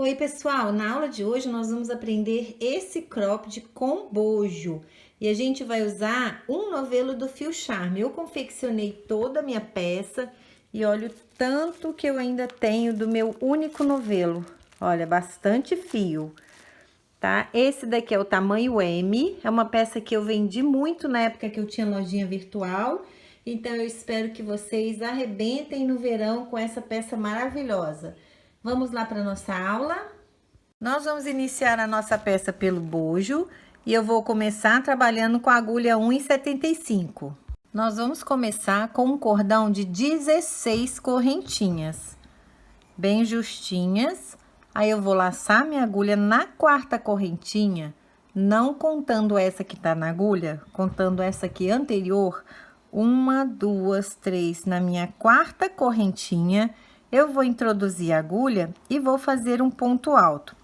Oi, pessoal! Na aula de hoje nós vamos aprender esse cropped com bojo. E a gente vai usar um novelo do Fio Charme. Eu confeccionei toda a minha peça e olha o tanto que eu ainda tenho do meu único novelo. Olha, bastante fio, tá? Esse daqui é o tamanho M, é uma peça que eu vendi muito na época que eu tinha lojinha virtual. Então, eu espero que vocês arrebentem no verão com essa peça maravilhosa. Vamos lá para nossa aula? Nós vamos iniciar a nossa peça pelo bojo e eu vou começar trabalhando com a agulha 1,75. Nós vamos começar com um cordão de 16 correntinhas, bem justinhas. Aí eu vou laçar minha agulha na quarta correntinha, não contando essa que tá na agulha, contando essa aqui anterior. 1, 2, 3 na minha quarta correntinha. Eu vou introduzir a agulha e vou fazer um ponto alto.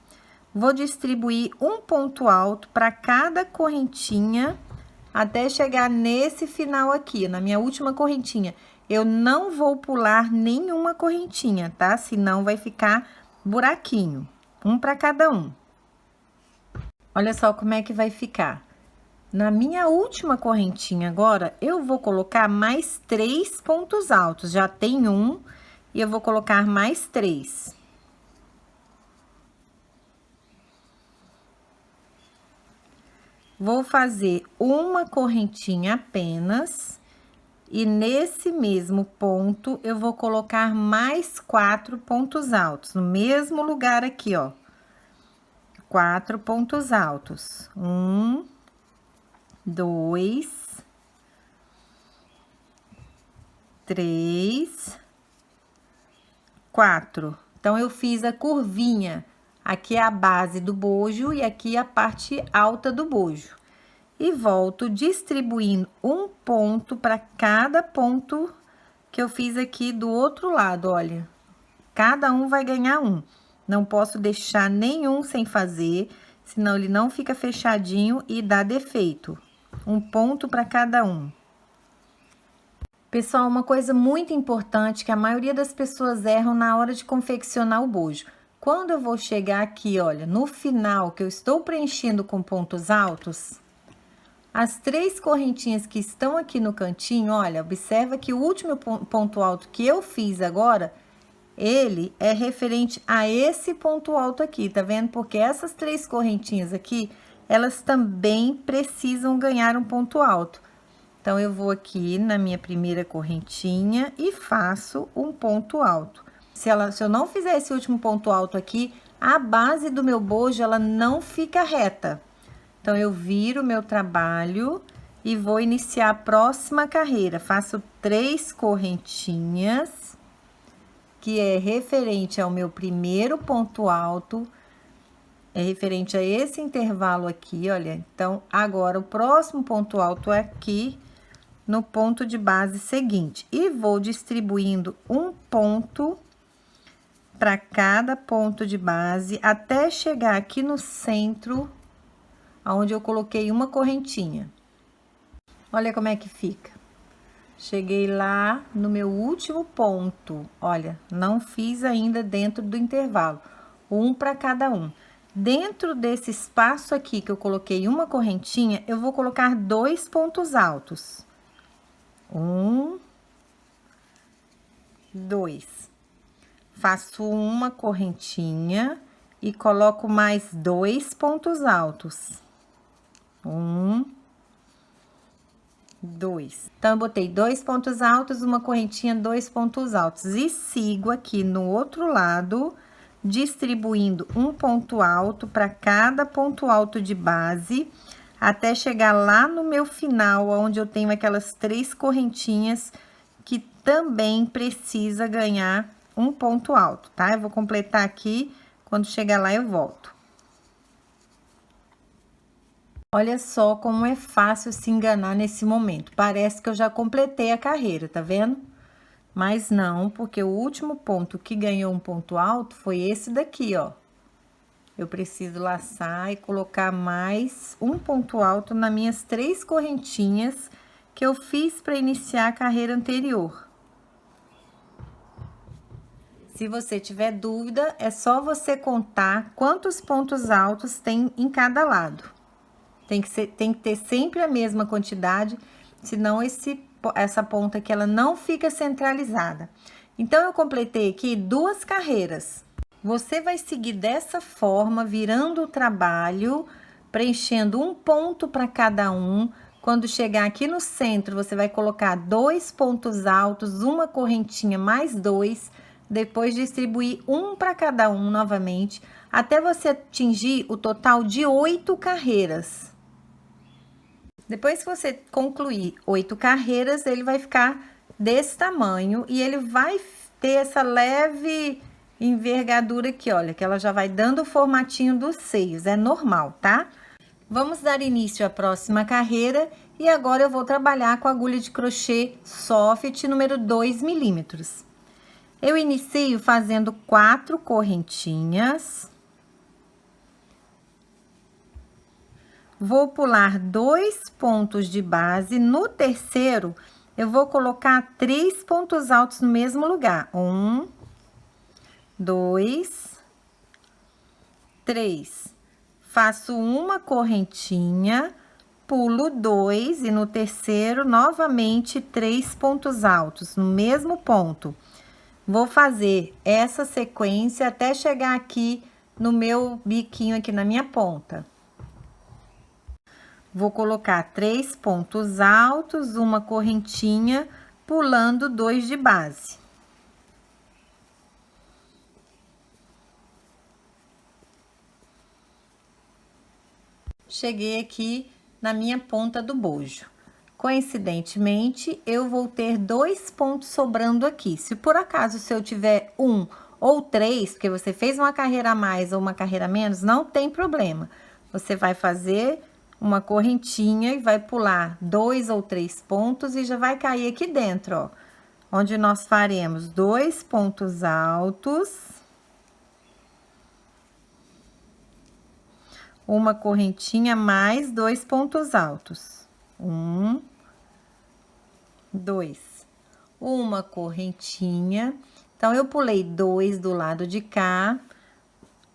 Vou distribuir um ponto alto para cada correntinha até chegar nesse final aqui, na minha última correntinha. Eu não vou pular nenhuma correntinha, tá? Senão vai ficar buraquinho, um para cada um. Olha só como é que vai ficar. Na minha última correntinha agora, eu vou colocar mais 3 pontos altos. Já tem um. E eu vou colocar mais 3. Vou fazer uma correntinha apenas. E nesse mesmo ponto, eu vou colocar mais 4 pontos altos. No mesmo lugar aqui, ó. 4 pontos altos. 1, 2, 3... 4. Então, eu fiz a curvinha. Aqui é a base do bojo e aqui a parte alta do bojo. E volto distribuindo um ponto para cada ponto que eu fiz aqui do outro lado, olha. Cada um vai ganhar um. Não posso deixar nenhum sem fazer, senão ele não fica fechadinho e dá defeito. Um ponto para cada um. Pessoal, uma coisa muito importante que a maioria das pessoas erram na hora de confeccionar o bojo. Quando eu vou chegar aqui, olha, no final, que eu estou preenchendo com pontos altos, as 3 correntinhas que estão aqui no cantinho, olha, observa que o último ponto alto que eu fiz agora, ele é referente a esse ponto alto aqui, tá vendo? Porque essas 3 correntinhas aqui, elas também precisam ganhar um ponto alto. Então, eu vou aqui na minha primeira correntinha e faço um ponto alto. Se eu não fizer esse último ponto alto aqui, a base do meu bojo, ela não fica reta. Então, eu viro o meu trabalho e vou iniciar a próxima carreira. Faço 3 correntinhas, que é referente ao meu primeiro ponto alto, é referente a esse intervalo aqui, olha. Então, agora, o próximo ponto alto é aqui, no ponto de base seguinte. E vou distribuindo um ponto para cada ponto de base, até chegar aqui no centro, onde eu coloquei uma correntinha. Olha como é que fica. Cheguei lá no meu último ponto. Olha, não fiz ainda dentro do intervalo. Um para cada um. Dentro desse espaço aqui que eu coloquei uma correntinha, eu vou colocar 2 pontos altos. 1, 2. Faço uma correntinha e coloco mais 2 pontos altos. 1, 2. Então, eu botei 2 pontos altos, uma correntinha, 2 pontos altos. E sigo aqui no outro lado, distribuindo um ponto alto para cada ponto alto de base, até chegar lá no meu final, onde eu tenho aquelas 3 correntinhas que também precisa ganhar um ponto alto, tá? Eu vou completar aqui, quando chegar lá eu volto. Olha só como é fácil se enganar nesse momento. Parece que eu já completei a carreira, tá vendo? Mas não, porque o último ponto que ganhou um ponto alto foi esse daqui, ó. Eu preciso laçar e colocar mais um ponto alto nas minhas 3 correntinhas que eu fiz para iniciar a carreira anterior. Se você tiver dúvida, é só você contar quantos pontos altos tem em cada lado. Tem que ter sempre a mesma quantidade, senão essa ponta aqui ela não fica centralizada. Então, eu completei aqui 2 carreiras. Você vai seguir dessa forma, virando o trabalho, preenchendo um ponto para cada um. Quando chegar aqui no centro, você vai colocar 2 pontos altos, uma correntinha mais 2, depois distribuir um para cada um novamente, até você atingir o total de 8 carreiras. Depois que você concluir 8 carreiras, ele vai ficar desse tamanho e ele vai ter essa leve envergadura aqui, olha, que ela já vai dando o formatinho dos seios, é normal, tá? Vamos dar início à próxima carreira e agora eu vou trabalhar com a agulha de crochê soft número 2 milímetros. Eu inicio fazendo 4 correntinhas. Vou pular 2 pontos de base. No terceiro, eu vou colocar 3 pontos altos no mesmo lugar. 1, 2, 3. Faço uma correntinha, pulo 2 e no terceiro, novamente, 3 pontos altos no mesmo ponto. Vou fazer essa sequência até chegar aqui no meu biquinho, aqui na minha ponta. Vou colocar 3 pontos altos, uma correntinha, pulando 2 de base. Cheguei aqui na minha ponta do bojo. Coincidentemente, eu vou ter 2 pontos sobrando aqui. Se por acaso, se eu tiver 1 ou 3, porque você fez uma carreira a mais ou uma carreira a menos, não tem problema. Você vai fazer uma correntinha e vai pular 2 ou 3 pontos e já vai cair aqui dentro, ó. Onde nós faremos 2 pontos altos. Uma correntinha mais 2 pontos altos. 1, 2. Uma correntinha. Então, eu pulei 2 do lado de cá,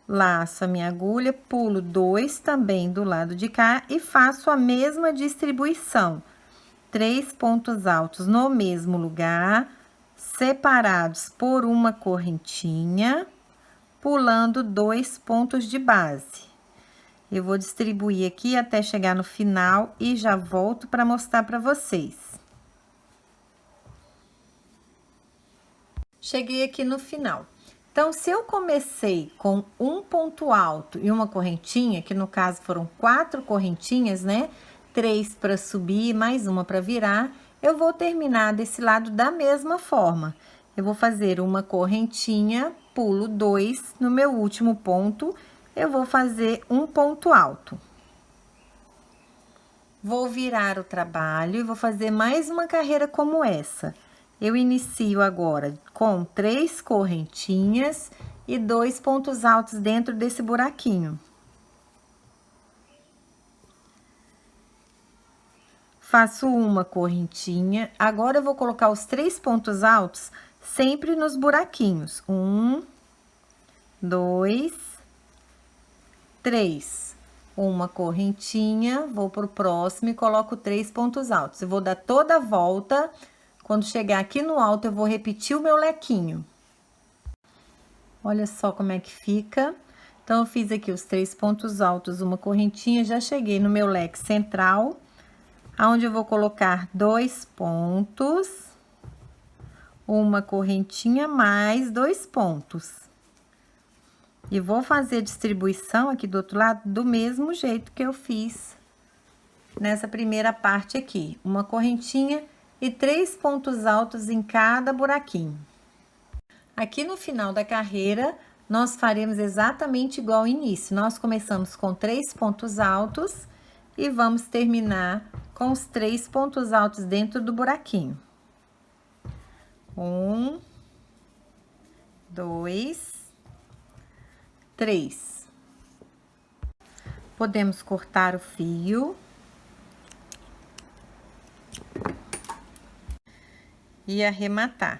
laço a minha agulha, pulo 2 também do lado de cá e faço a mesma distribuição. 3 pontos altos no mesmo lugar, separados por uma correntinha, pulando 2 pontos de base. Eu vou distribuir aqui até chegar no final e já volto para mostrar para vocês. Cheguei aqui no final. Então, se eu comecei com um ponto alto e uma correntinha, que no caso foram 4 correntinhas, né? 3 para subir, mais uma para virar, eu vou terminar desse lado da mesma forma. Eu vou fazer uma correntinha, pulo 2, no meu último ponto, eu vou fazer um ponto alto. Vou virar o trabalho e vou fazer mais uma carreira como essa. Eu inicio agora com 3 correntinhas e 2 pontos altos dentro desse buraquinho. Faço uma correntinha, agora eu vou colocar os 3 pontos altos sempre nos buraquinhos. 1, 2, 3. Uma correntinha, vou pro próximo e coloco 3 pontos altos. Eu vou dar toda a volta, quando chegar aqui no alto, eu vou repetir o meu lequinho. Olha só como é que fica. Então, eu fiz aqui os 3 pontos altos, uma correntinha, já cheguei no meu leque central, aonde eu vou colocar 2 pontos, uma correntinha mais 2 pontos. E vou fazer a distribuição aqui do outro lado do mesmo jeito que eu fiz nessa primeira parte aqui. Uma correntinha e 3 pontos altos em cada buraquinho. Aqui no final da carreira, nós faremos exatamente igual ao início. Nós começamos com 3 pontos altos e vamos terminar com os 3 pontos altos dentro do buraquinho. 1, 2, 3. Podemos cortar o fio. E arrematar.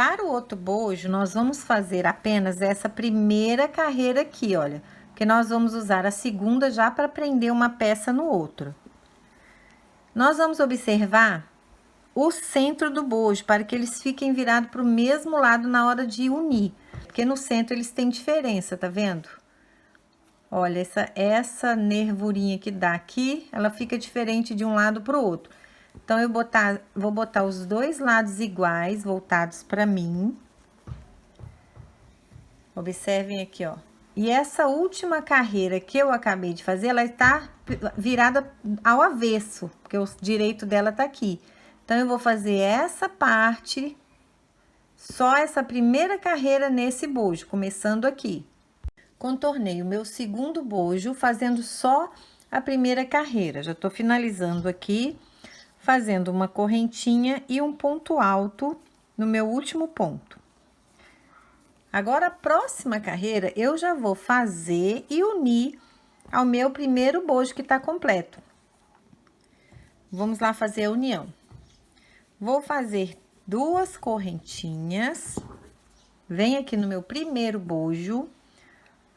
Para o outro bojo, nós vamos fazer apenas essa primeira carreira aqui, olha, porque nós vamos usar a segunda já para prender uma peça no outro. Nós vamos observar o centro do bojo, para que eles fiquem virados para o mesmo lado na hora de unir, porque no centro eles têm diferença, tá vendo? Olha, essa nervurinha que dá aqui, ela fica diferente de um lado para o outro. Então, vou botar os dois lados iguais, voltados para mim. Observem aqui, ó. E essa última carreira que eu acabei de fazer, ela está virada ao avesso, porque o direito dela tá aqui. Então, eu vou fazer essa parte, só essa primeira carreira nesse bojo, começando aqui. Contornei o meu segundo bojo, fazendo só a primeira carreira. Já tô finalizando aqui, fazendo uma correntinha e um ponto alto no meu último ponto. Agora, a próxima carreira, eu já vou fazer e unir ao meu primeiro bojo que tá completo. Vamos lá fazer a união. Vou fazer duas correntinhas, venho aqui no meu primeiro bojo,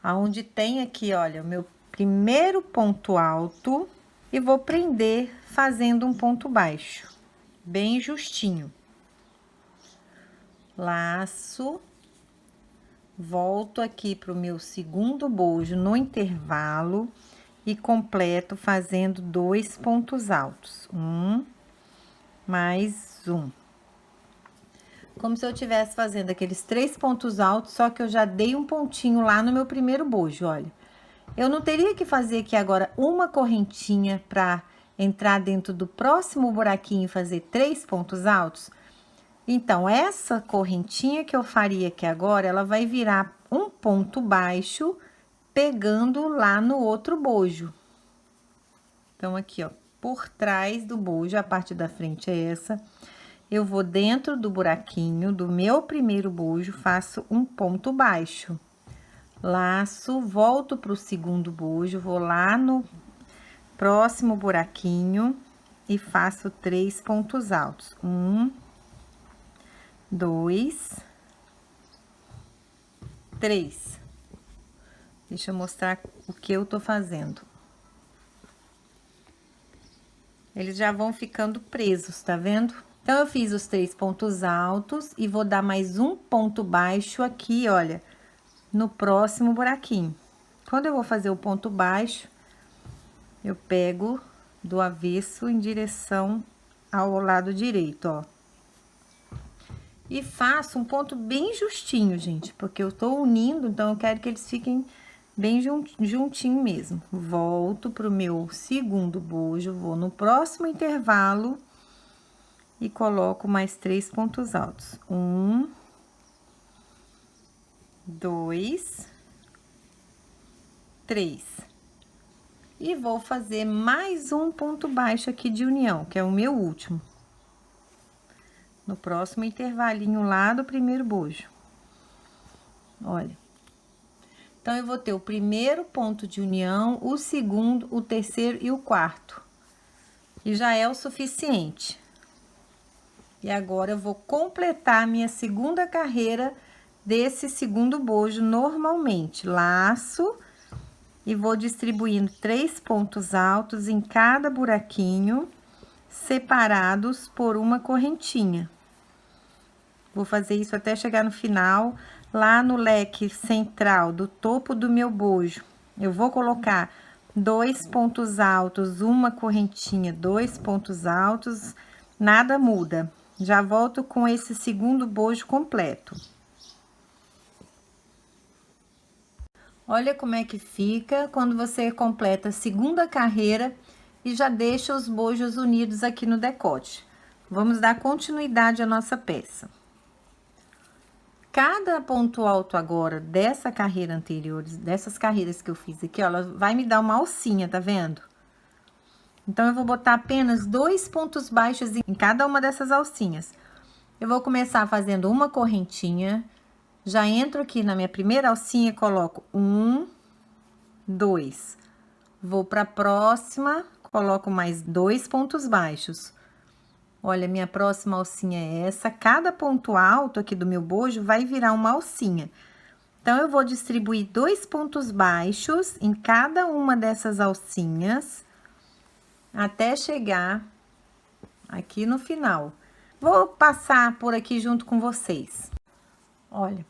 aonde tem aqui, olha, o meu primeiro ponto alto, e vou prender fazendo um ponto baixo, bem justinho. Laço, volto aqui pro meu segundo bojo no intervalo e completo fazendo 2 pontos altos. Mais um. Como se eu estivesse fazendo aqueles 3 pontos altos, só que eu já dei um pontinho lá no meu primeiro bojo, olha. Eu não teria que fazer aqui agora uma correntinha para entrar dentro do próximo buraquinho e fazer 3 pontos altos? Então, essa correntinha que eu faria aqui agora, ela vai virar um ponto baixo, pegando lá no outro bojo. Então, aqui, ó, por trás do bojo, a parte da frente é essa. Eu vou dentro do buraquinho do meu primeiro bojo, faço um ponto baixo. Laço, volto pro segundo bojo, vou lá no próximo buraquinho e faço 3 pontos altos. 1, 2, 3. Deixa eu mostrar o que eu tô fazendo. Eles já vão ficando presos, tá vendo? Então, eu fiz os 3 pontos altos e vou dar mais um ponto baixo aqui, olha, no próximo buraquinho. Quando eu vou fazer o ponto baixo, eu pego do avesso em direção ao lado direito, ó. E faço um ponto bem justinho, gente, porque eu tô unindo, então eu quero que eles fiquem bem juntinho mesmo. Volto pro meu segundo bojo, vou no próximo intervalo e coloco mais 3 pontos altos. 1, 2, 3. E vou fazer mais um ponto baixo aqui de união, que é o meu último. No próximo intervalinho lá do primeiro bojo. Olha. Então, eu vou ter o primeiro ponto de união, o segundo, o terceiro e o quarto. E já é o suficiente. E agora, eu vou completar a minha segunda carreira desse segundo bojo normalmente. Laço e vou distribuindo 3 pontos altos em cada buraquinho, separados por uma correntinha. Vou fazer isso até chegar no final. Lá no leque central do topo do meu bojo, eu vou colocar 2 pontos altos, uma correntinha, 2 pontos altos, nada muda. Já volto com esse segundo bojo completo. Olha como é que fica quando você completa a segunda carreira e já deixa os bojos unidos aqui no decote. Vamos dar continuidade à nossa peça. Cada ponto alto agora dessa carreira anterior, dessas carreiras que eu fiz aqui, ó, ela vai me dar uma alcinha, tá vendo? Então, eu vou botar apenas 2 pontos baixos em cada uma dessas alcinhas. Eu vou começar fazendo uma correntinha, já entro aqui na minha primeira alcinha e coloco 1, 2. Vou pra próxima, coloco mais 2 pontos baixos. Olha, minha próxima alcinha é essa. Cada ponto alto aqui do meu bojo vai virar uma alcinha. Então, eu vou distribuir 2 pontos baixos em cada uma dessas alcinhas, até chegar aqui no final. Vou passar por aqui junto com vocês. Olha,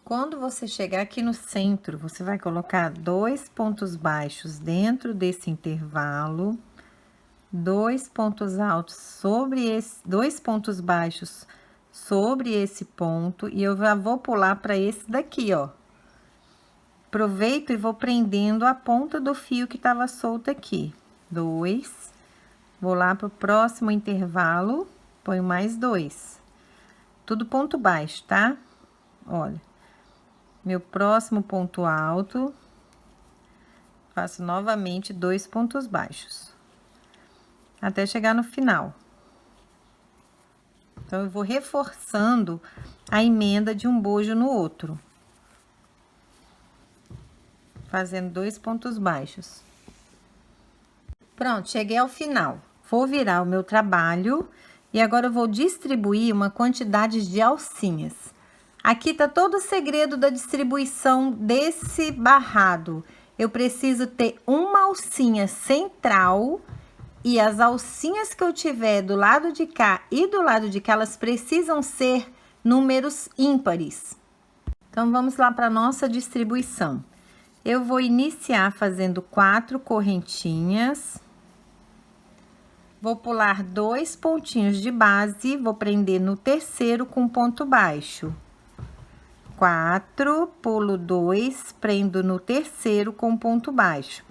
quando você chegar aqui no centro, você vai colocar 2 pontos baixos dentro desse intervalo, 2 pontos altos sobre esse, 2 pontos baixos sobre esse ponto, e eu já vou pular para esse daqui, ó. Aproveito e vou prendendo a ponta do fio que estava solto aqui. 2, vou lá pro próximo intervalo, ponho mais 2. Tudo ponto baixo, tá? Olha, meu próximo ponto alto, faço novamente 2 pontos baixos, até chegar no final. Então, eu vou reforçando a emenda de um bojo no outro, fazendo 2 pontos baixos. Pronto, cheguei ao final. Vou virar o meu trabalho e agora eu vou distribuir uma quantidade de alcinhas. Aqui tá todo o segredo da distribuição desse barrado. Eu preciso ter uma alcinha central e as alcinhas que eu tiver do lado de cá e do lado de cá, elas precisam ser números ímpares. Então, vamos lá para nossa distribuição. Eu vou iniciar fazendo 4 correntinhas. Vou pular 2 pontinhos de base, vou prender no terceiro com ponto baixo. 4, pulo 2, prendo no terceiro com ponto baixo.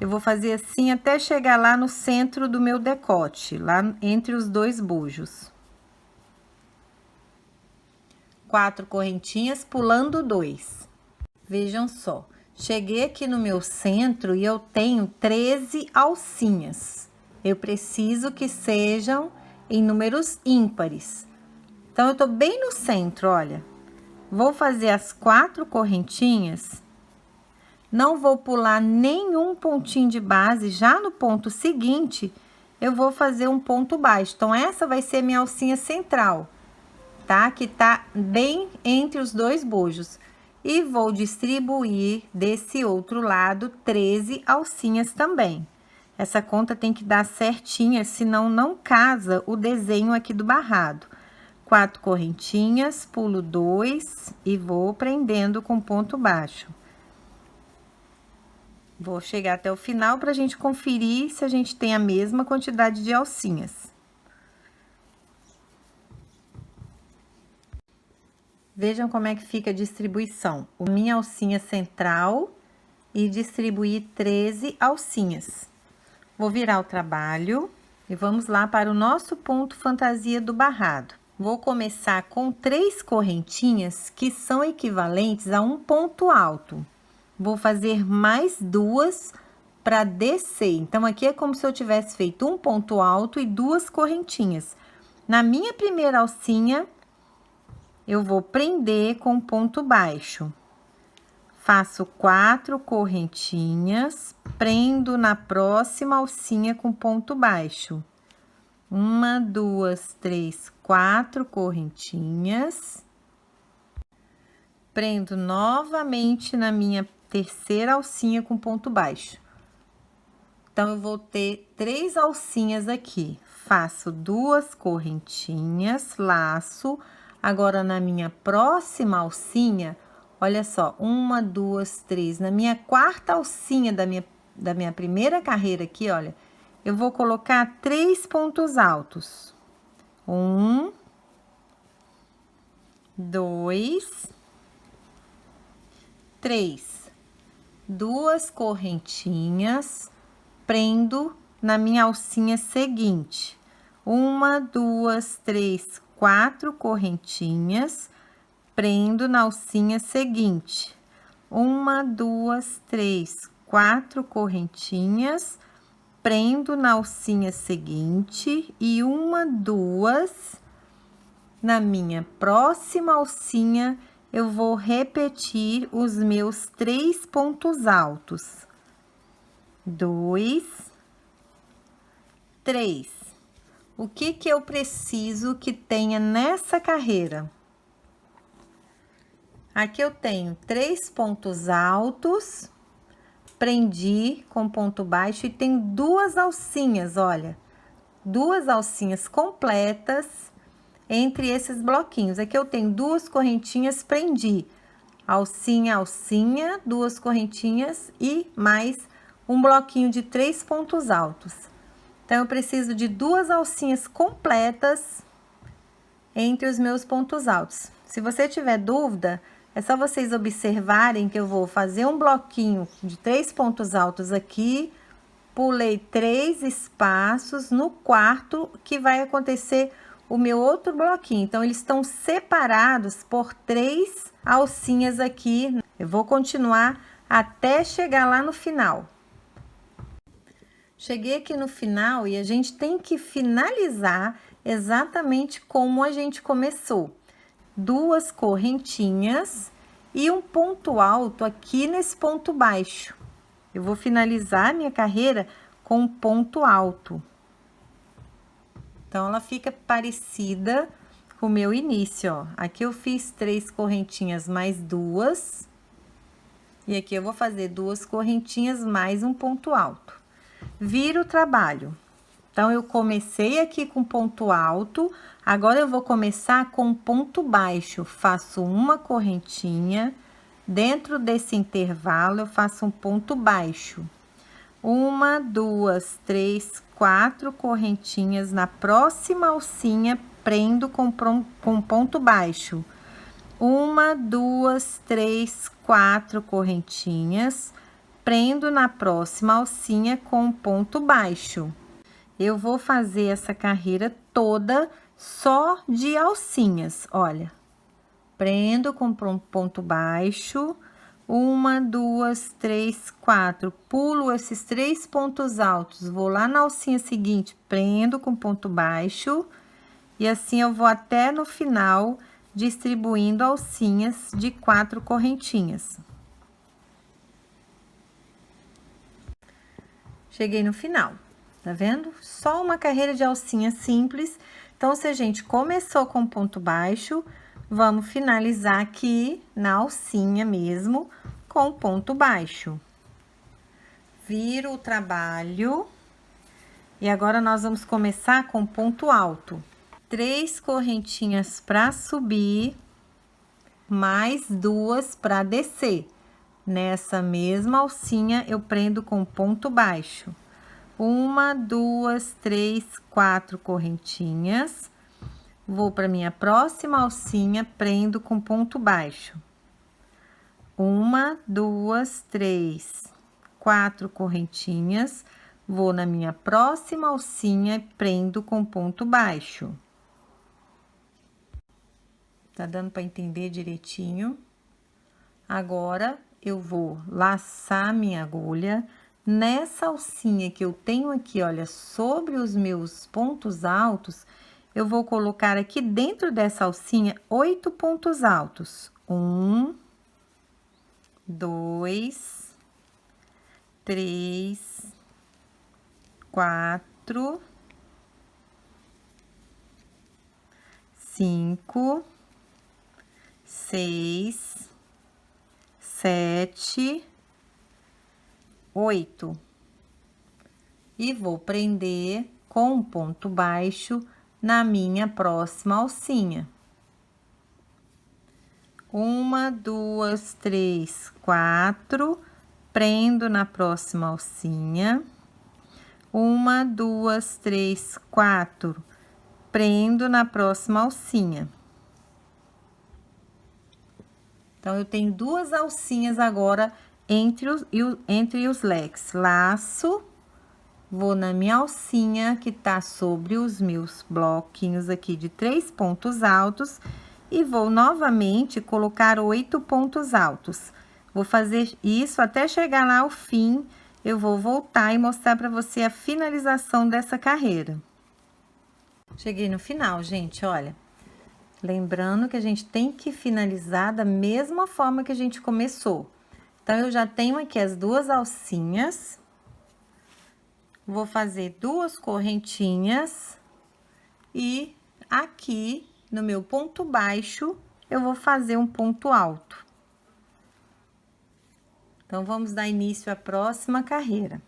Eu vou fazer assim até chegar lá no centro do meu decote, lá entre os 2 bojos. 4 correntinhas, pulando 2. Vejam só, cheguei aqui no meu centro e eu tenho 13 alcinhas. Eu preciso que sejam em números ímpares. Então, eu tô bem no centro, olha. Vou fazer as 4 correntinhas. Não vou pular nenhum pontinho de base, já no ponto seguinte, eu vou fazer um ponto baixo. Então, essa vai ser minha alcinha central, tá? Que tá bem entre os 2 bojos. E vou distribuir desse outro lado 13 alcinhas também. Essa conta tem que dar certinha, senão não casa o desenho aqui do barrado. 4 correntinhas, pulo 2 e vou prendendo com ponto baixo. Vou chegar até o final para a gente conferir se a gente tem a mesma quantidade de alcinhas. Vejam como é que fica a distribuição. A minha alcinha central e distribuir 13 alcinhas. Vou virar o trabalho e vamos lá para o nosso ponto fantasia do barrado. Vou começar com 3 correntinhas que são equivalentes a um ponto alto. Vou fazer mais 2 para descer. Então, aqui é como se eu tivesse feito um ponto alto e 2 correntinhas. Na minha primeira alcinha, eu vou prender com ponto baixo. Faço 4 correntinhas, prendo na próxima alcinha com ponto baixo. 1, 2, 3, 4 correntinhas. Prendo novamente na minha terceira alcinha com ponto baixo. Então, eu vou ter 3 alcinhas aqui. Faço 2 correntinhas, laço. Agora, na minha próxima alcinha, olha só, 1, 2, 3. Na minha quarta alcinha da minha primeira carreira aqui, olha, eu vou colocar 3 pontos altos. 1, 2, 3. 2 correntinhas, prendo na minha alcinha seguinte. 1, 2, 3, 4 correntinhas, prendo na alcinha seguinte. 1, 2, 3, 4 correntinhas, prendo na alcinha seguinte e 1, 2, na minha próxima alcinha, eu vou repetir os meus 3 pontos altos. 2, 3. O que que eu preciso que tenha nessa carreira? Aqui eu tenho 3 pontos altos, prendi com ponto baixo e tem 2 alcinhas, olha. 2 alcinhas completas entre esses bloquinhos. Aqui eu tenho 2 correntinhas, prendi. Alcinha, alcinha, 2 correntinhas e mais um bloquinho de 3 pontos altos. Então, eu preciso de 2 alcinhas completas entre os meus pontos altos. Se você tiver dúvida, é só vocês observarem que eu vou fazer um bloquinho de 3 pontos altos aqui, pulei 3 espaços, no quarto que vai acontecer o meu outro bloquinho. Então, eles estão separados por 3 alcinhas aqui. Eu vou continuar até chegar lá no final. Cheguei aqui no final e a gente tem que finalizar exatamente como a gente começou. 2 correntinhas e um ponto alto aqui nesse ponto baixo. Eu vou finalizar minha carreira com um ponto alto. Então, ela fica parecida com o meu início, ó. Aqui eu fiz 3 correntinhas mais 2. E aqui eu vou fazer 2 correntinhas mais um ponto alto. Viro o trabalho. Então, eu comecei aqui com ponto alto, agora eu vou começar com ponto baixo. Faço uma correntinha, dentro desse intervalo eu faço um ponto baixo. 1, 2, 3, 4 correntinhas na próxima alcinha, prendo com ponto baixo. 1, 2, 3, 4 correntinhas, prendo na próxima alcinha com ponto baixo. Eu vou fazer essa carreira toda só de alcinhas, olha. Prendo com ponto baixo, 1, 2, 3, 4. Pulo esses 3 pontos altos, vou lá na alcinha seguinte, prendo com ponto baixo. E assim eu vou até no final, distribuindo alcinhas de 4 correntinhas. Cheguei no final, tá vendo? Só uma carreira de alcinha simples. Então, se a gente começou com ponto baixo, vamos finalizar aqui na alcinha mesmo, com ponto baixo. Viro o trabalho. E agora, nós vamos começar com ponto alto. 3 correntinhas para subir, mais 2 para descer. Nessa mesma alcinha, eu prendo com ponto baixo. 1, 2, 3, 4 correntinhas. Vou para minha próxima alcinha, prendo com ponto baixo. 1, 2, 3, 4 correntinhas. Vou na minha próxima alcinha e prendo com ponto baixo. Tá dando para entender direitinho? Agora, eu vou laçar minha agulha nessa alcinha que eu tenho aqui, olha, sobre os meus pontos altos, eu vou colocar aqui dentro dessa alcinha 8 pontos altos. 1, 2, 3, 4, 5, 6, 7, 8. E vou prender com um ponto baixo na minha próxima alcinha. 1, 2, 3, 4, prendo na próxima alcinha. 1, 2, 3, 4, prendo na próxima alcinha. Então, eu tenho 2 alcinhas agora entre os leques. Laço, vou na minha alcinha que tá sobre os meus bloquinhos aqui de 3 pontos altos e vou novamente colocar 8 pontos altos. Vou fazer isso até chegar lá ao fim, eu vou voltar e mostrar para você a finalização dessa carreira. Cheguei no final, gente, olha. Lembrando que a gente tem que finalizar da mesma forma que a gente começou. Então, eu já tenho aqui as 2 alcinhas. Vou fazer 2 correntinhas e aqui no meu ponto baixo eu vou fazer um ponto alto. Então, vamos dar início à próxima carreira.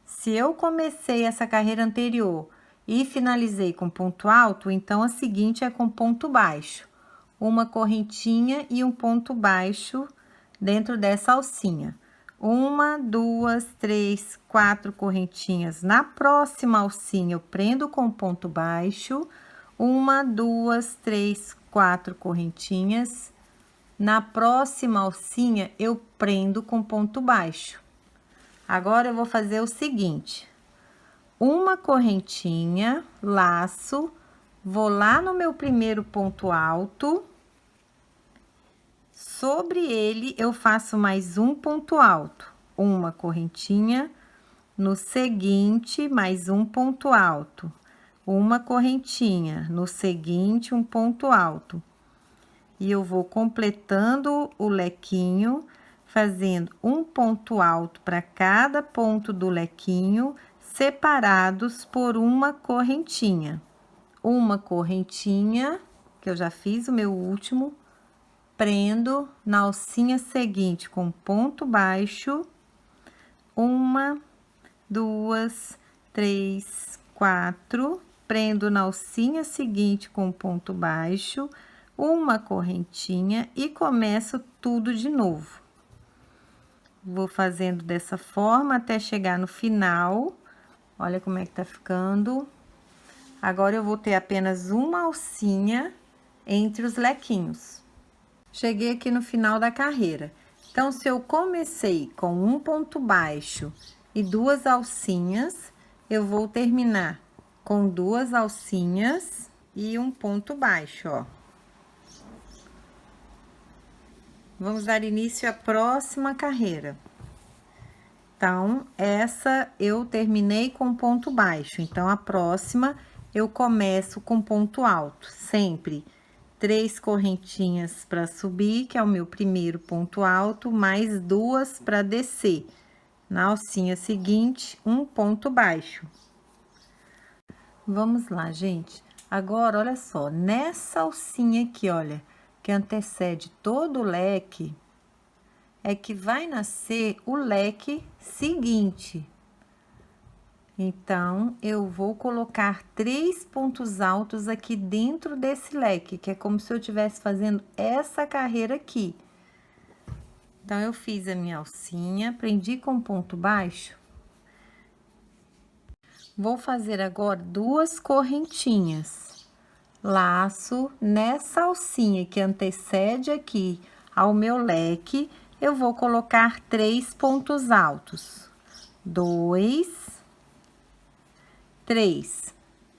Se eu comecei essa carreira anterior e finalizei com ponto alto, então a seguinte é com ponto baixo. Uma correntinha e um ponto baixo dentro dessa alcinha. 1, 2, 3, 4 correntinhas. Na próxima alcinha, eu prendo com ponto baixo. 1, 2, 3, 4 correntinhas. Na próxima alcinha, eu prendo com ponto baixo. Agora, eu vou fazer o seguinte: uma correntinha, laço, vou lá no meu primeiro ponto alto, sobre ele eu faço mais um ponto alto, uma correntinha, no seguinte, mais um ponto alto, uma correntinha, no seguinte, um ponto alto. E eu vou completando o lequinho, fazendo um ponto alto para cada ponto do lequinho, separados por uma correntinha. Uma correntinha, que eu já fiz o meu último, prendo na alcinha seguinte com ponto baixo, 1, 2, 3, 4, prendo na alcinha seguinte com ponto baixo, uma correntinha e começo tudo de novo. Vou fazendo dessa forma até chegar no final. Olha como é que tá ficando. Agora, eu vou ter apenas uma alcinha entre os lequinhos. Cheguei aqui no final da carreira. Então, se eu comecei com um ponto baixo e 2 alcinhas, eu vou terminar com 2 alcinhas e um ponto baixo, ó. Vamos dar início à próxima carreira. Então, essa eu terminei com ponto baixo. Então, a próxima eu começo com ponto alto. Sempre 3 correntinhas para subir, que é o meu primeiro ponto alto, mais 2 para descer. Na alcinha seguinte, um ponto baixo. Vamos lá, gente. Agora, olha só, nessa alcinha aqui, olha, que antecede todo o leque, é que vai nascer o leque seguinte. Então, eu vou colocar 3 pontos altos aqui dentro desse leque, que é como se eu estivesse fazendo essa carreira aqui. Então, eu fiz a minha alcinha, prendi com ponto baixo. Vou fazer agora 2 correntinhas. Laço nessa alcinha que antecede aqui ao meu leque, eu vou colocar 3 pontos altos. 2, 3.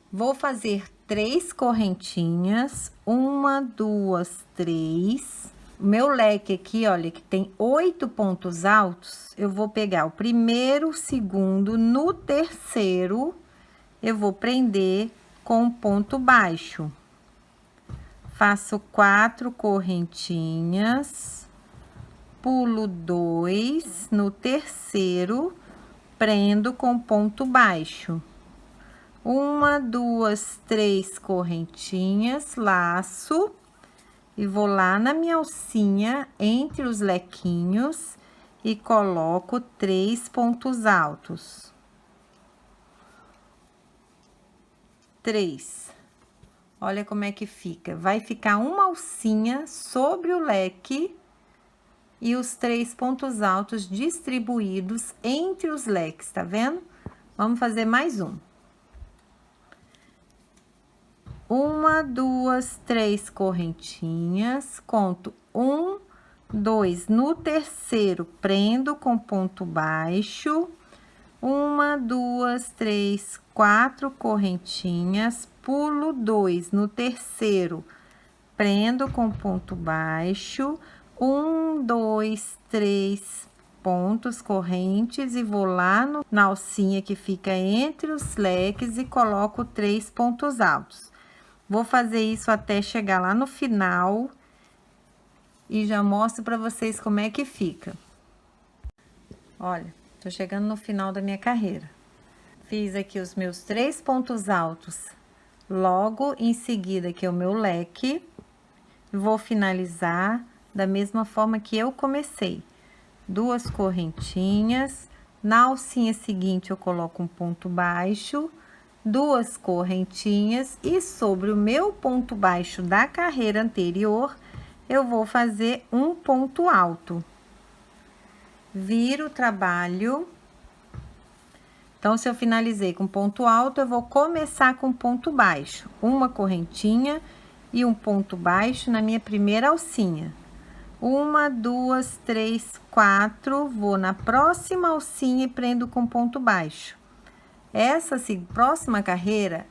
Vou fazer 3 correntinhas, 1, 2, 3. O meu leque aqui, olha, que tem 8 pontos altos, eu vou pegar o primeiro, o segundo, no terceiro, eu vou prender com ponto baixo. Faço 4 correntinhas, pulo 2, no terceiro, prendo com ponto baixo. 1, 2, 3 correntinhas, laço, e vou lá na minha alcinha, entre os lequinhos, e coloco 3 pontos altos. 3. Olha como é que fica. Vai ficar uma alcinha sobre o leque e os 3 pontos altos distribuídos entre os leques, tá vendo? Vamos fazer mais um. 1, 2, 3 correntinhas, conto 1, 2, no terceiro, prendo com ponto baixo. 1, 2, 3, 4 correntinhas, pulo 2 no terceiro, prendo com ponto baixo. 1, 2, 3 pontos correntes e vou lá na alcinha que fica entre os leques e coloco 3 pontos altos. Vou fazer isso até chegar lá no final e já mostro para vocês como é que fica. Olha, tô chegando no final da minha carreira. Fiz aqui os meus 3 pontos altos Logo em seguida aqui é o meu leque, vou finalizar da mesma forma que eu comecei. 2 correntinhas, na alcinha seguinte eu coloco um ponto baixo, 2 correntinhas e sobre o meu ponto baixo da carreira anterior, eu vou fazer um ponto alto. Viro o trabalho. Então, se eu finalizei com ponto alto, eu vou começar com ponto baixo. Uma correntinha e um ponto baixo na minha primeira alcinha. 1, 2, 3, 4, vou na próxima alcinha e prendo com ponto baixo. Essa próxima carreira,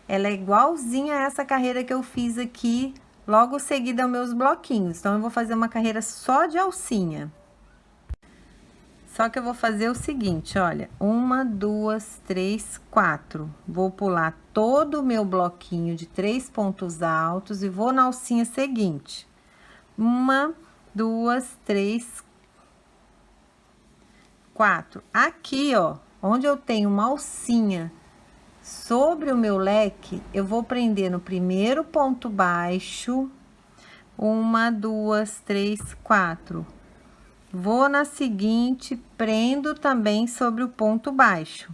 ela é igualzinha a essa carreira que eu fiz aqui, logo seguida aos meus bloquinhos. Então, eu vou fazer uma carreira só de alcinha. Só que eu vou fazer o seguinte, olha, 1, 2, 3, 4. Vou pular todo o meu bloquinho de 3 pontos altos e vou na alcinha seguinte. 1, 2, 3, 4. Aqui, ó, onde eu tenho uma alcinha sobre o meu leque, eu vou prender no primeiro ponto baixo. 1, 2, 3, 4. Vou na seguinte, prendo também sobre o ponto baixo.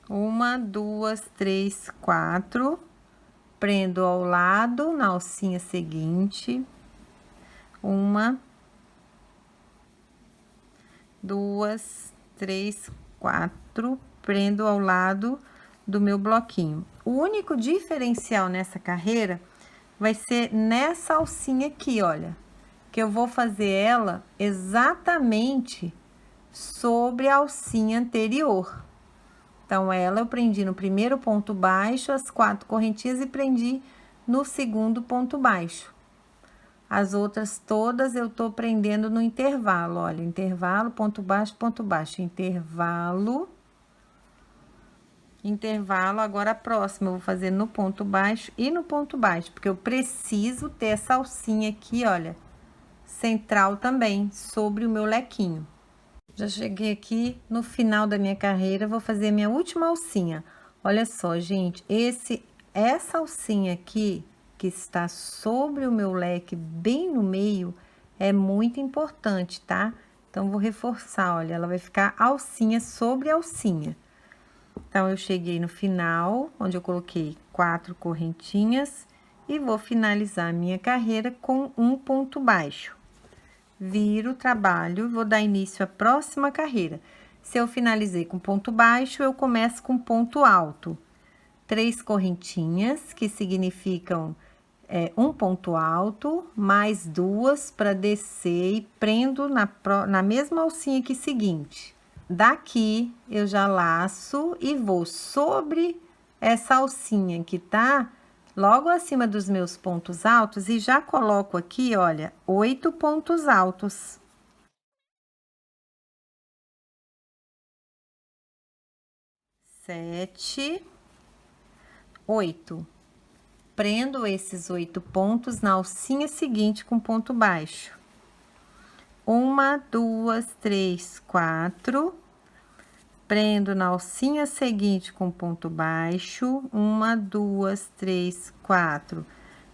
1, 2, 3, 4. Prendo ao lado, na alcinha seguinte. 1, 2, 3, 4. Prendo ao lado do meu bloquinho. O único diferencial nessa carreira vai ser nessa alcinha aqui, olha. Que eu vou fazer ela exatamente sobre a alcinha anterior. Então, ela eu prendi no primeiro ponto baixo, as 4 correntinhas e prendi no segundo ponto baixo. As outras todas eu tô prendendo no intervalo, olha, intervalo, ponto baixo, intervalo. Intervalo, agora a próxima eu vou fazer no ponto baixo e no ponto baixo, porque eu preciso ter essa alcinha aqui, olha, central também, sobre o meu lequinho. Já cheguei aqui no final da minha carreira, vou fazer minha última alcinha. Olha só, gente, essa alcinha aqui, que está sobre o meu leque, bem no meio, é muito importante, tá? Então, vou reforçar, olha, ela vai ficar alcinha sobre alcinha. Então, eu cheguei no final, onde eu coloquei 4 correntinhas, e vou finalizar a minha carreira com um ponto baixo. Viro o trabalho, vou dar início à próxima carreira. Se eu finalizei com ponto baixo, eu começo com ponto alto. 3 correntinhas, que significam um ponto alto, mais 2 para descer e prendo na mesma alcinha aqui seguinte. Daqui, eu já laço e vou sobre essa alcinha que tá logo acima dos meus pontos altos e já coloco aqui, olha, 8 pontos altos. 7, 8. Prendo esses 8 pontos na alcinha seguinte com ponto baixo. 1, 2, 3, 4. Prendo na alcinha seguinte com ponto baixo, 1, 2, 3, 4.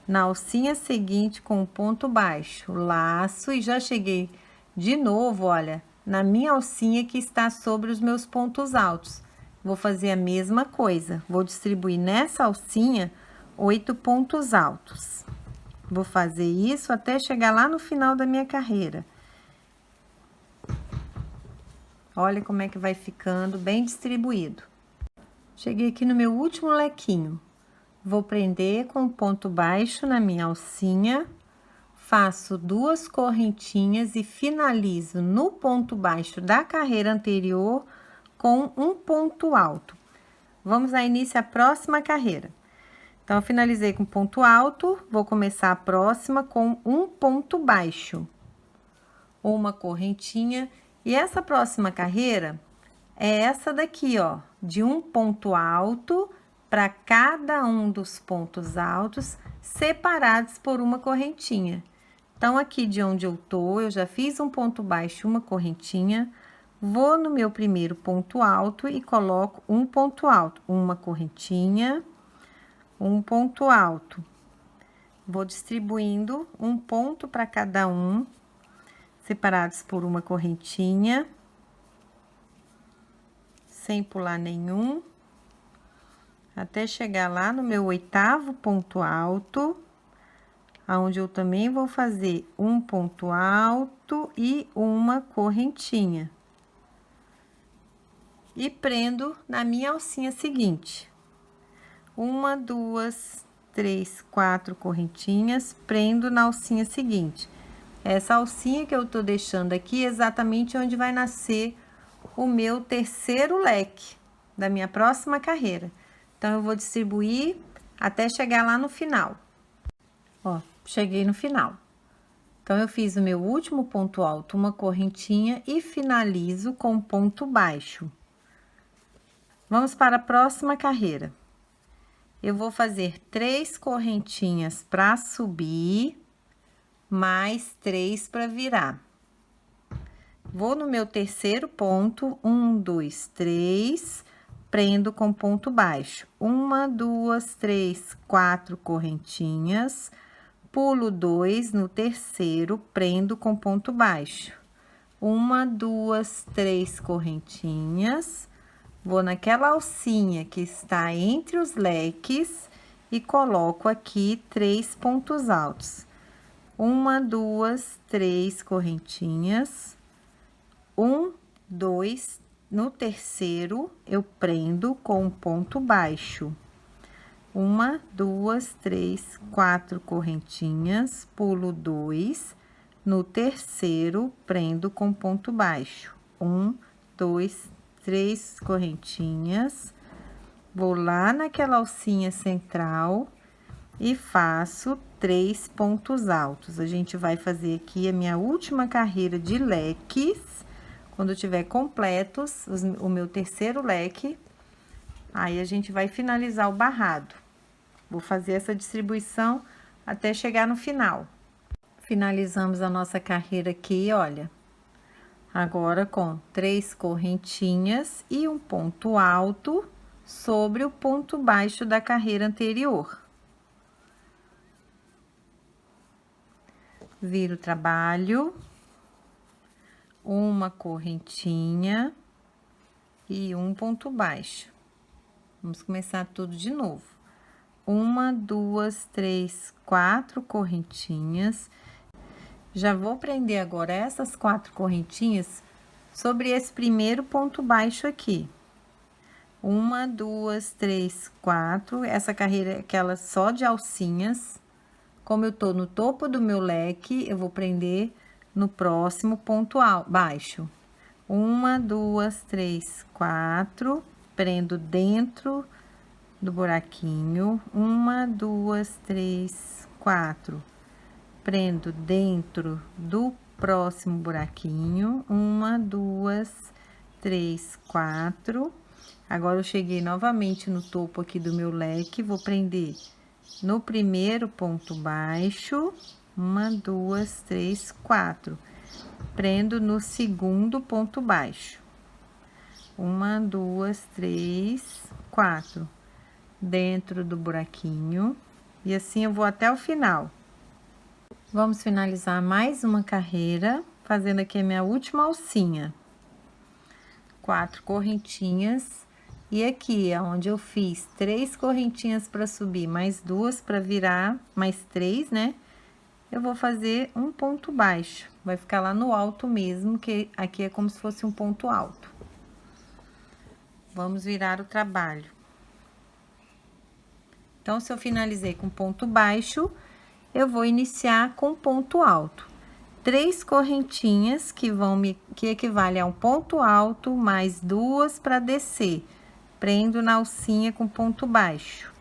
Na alcinha seguinte com ponto baixo, laço e já cheguei de novo, olha, na minha alcinha que está sobre os meus pontos altos. Vou fazer a mesma coisa, vou distribuir nessa alcinha 8 pontos altos. Vou fazer isso até chegar lá no final da minha carreira. Olha como é que vai ficando bem distribuído. Cheguei aqui no meu último lequinho. Vou prender com ponto baixo na minha alcinha, faço 2 correntinhas e finalizo no ponto baixo da carreira anterior com um ponto alto. Vamos dar início à próxima carreira. Então, eu finalizei com ponto alto, vou começar a próxima com um ponto baixo. Uma correntinha. E essa próxima carreira é essa daqui, ó, de um ponto alto para cada um dos pontos altos, separados por uma correntinha. Então, aqui de onde eu tô, eu já fiz um ponto baixo, uma correntinha, Vou no meu primeiro ponto alto e coloco um ponto alto, uma correntinha, um ponto alto. Vou distribuindo um ponto para cada um, separados por uma correntinha, sem pular nenhum, até chegar lá no meu 8º ponto alto, aonde eu também vou fazer um ponto alto e uma correntinha. E prendo na minha alcinha seguinte. 1, 2, 3, 4 correntinhas, prendo na alcinha seguinte. Essa alcinha que eu tô deixando aqui é exatamente onde vai nascer o meu terceiro leque da minha próxima carreira. Então, eu vou distribuir até chegar lá no final. Ó, cheguei no final. Então, eu fiz o meu último ponto alto, uma correntinha e finalizo com ponto baixo. Vamos para a próxima carreira. Eu vou fazer 3 correntinhas para subir, mais 3 para virar. Vou no meu terceiro ponto, 1, 2, 3, prendo com ponto baixo. 1, 2, 3, 4 correntinhas, pulo 2 no terceiro, prendo com ponto baixo. 1, 2, 3 correntinhas. Vou naquela alcinha que está entre os leques e coloco aqui 3 pontos altos. 1, 2, 3 correntinhas. 1, 2, no terceiro, eu prendo com um ponto baixo. 1, 2, 3, 4 correntinhas, pulo 2, no terceiro, prendo com ponto baixo. 1, 2, 3 correntinhas, vou lá naquela alcinha central e faço 3 pontos altos. A gente vai fazer aqui a minha última carreira de leques, quando tiver completos o meu terceiro leque, aí a gente vai finalizar o barrado. Vou fazer essa distribuição até chegar no final. Finalizamos a nossa carreira aqui, olha. Agora, com 3 correntinhas e um ponto alto sobre o ponto baixo da carreira anterior. Viro o trabalho, uma correntinha e um ponto baixo. Vamos começar tudo de novo. 1, 2, 3, 4 correntinhas. Já vou prender agora essas 4 correntinhas sobre esse primeiro ponto baixo aqui. 1, 2, 3, 4. Essa carreira é aquela só de alcinhas. Como eu tô no topo do meu leque, eu vou prender no próximo ponto baixo. 1, 2, 3, 4. Prendo dentro do buraquinho. 1, 2, 3, 4. Prendo dentro do próximo buraquinho. 1, 2, 3, 4. Agora, eu cheguei novamente no topo aqui do meu leque, vou prender no primeiro ponto baixo. 1, 2, 3, 4. Prendo no segundo ponto baixo. 1, 2, 3, 4. Dentro do buraquinho. E assim eu vou até o final. Vamos finalizar mais uma carreira, fazendo aqui a minha última alcinha. 4 correntinhas. E aqui é onde eu fiz 3 correntinhas para subir, mais 2 para virar, mais 3, né? Eu vou fazer um ponto baixo. Vai ficar lá no alto mesmo, que aqui é como se fosse um ponto alto. Vamos virar o trabalho. Então, se eu finalizei com ponto baixo, eu vou iniciar com ponto alto. 3 correntinhas que equivale a um ponto alto, mais 2 para descer. Prendo na alcinha com ponto baixo.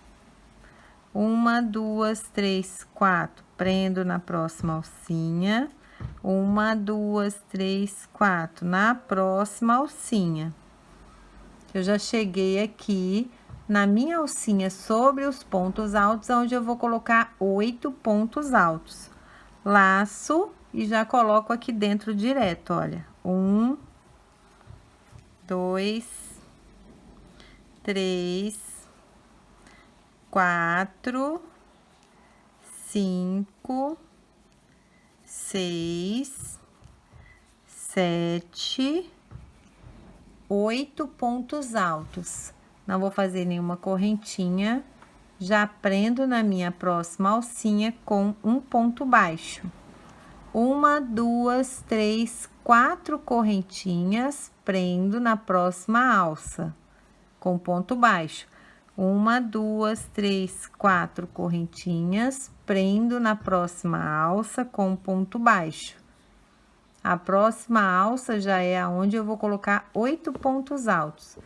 1, 2, 3, 4. Prendo na próxima alcinha. 1, 2, 3, 4. Na próxima alcinha. Eu já cheguei aqui na minha alcinha sobre os pontos altos, onde eu vou colocar 8 pontos altos. Laço e já coloco aqui dentro direto, olha. 1, 2, 3, 4, 5, 6, 7, 8 pontos altos. Não vou fazer nenhuma correntinha, já prendo na minha próxima alcinha com um ponto baixo. 1, 2, 3, 4 correntinhas, prendo na próxima alça com ponto baixo. 1, 2, 3, 4 correntinhas, prendo na próxima alça com ponto baixo. A próxima alça já é aonde eu vou colocar 8 pontos altos.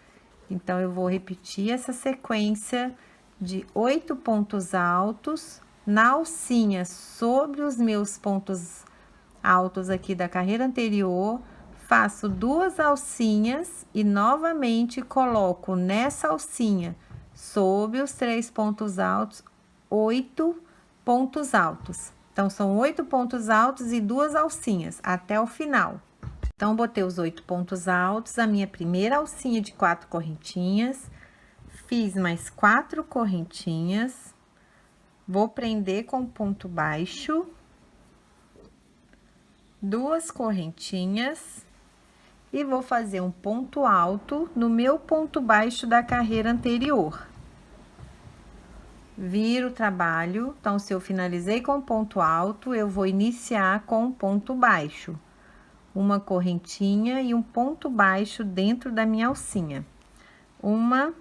Então, eu vou repetir essa sequência de 8 pontos altos na alcinha sobre os meus pontos altos aqui da carreira anterior. Faço 2 alcinhas e novamente coloco nessa alcinha, sob os 3 pontos altos, 8 pontos altos. Então, são 8 pontos altos e 2 alcinhas até o final. Então, botei os 8 pontos altos, a minha primeira alcinha de 4 correntinhas, fiz mais 4 correntinhas, vou prender com ponto baixo, 2 correntinhas e vou fazer um ponto alto no meu ponto baixo da carreira anterior. Viro o trabalho, então, se eu finalizei com ponto alto, eu vou iniciar com ponto baixo. Uma correntinha e um ponto baixo dentro da minha alcinha. 1,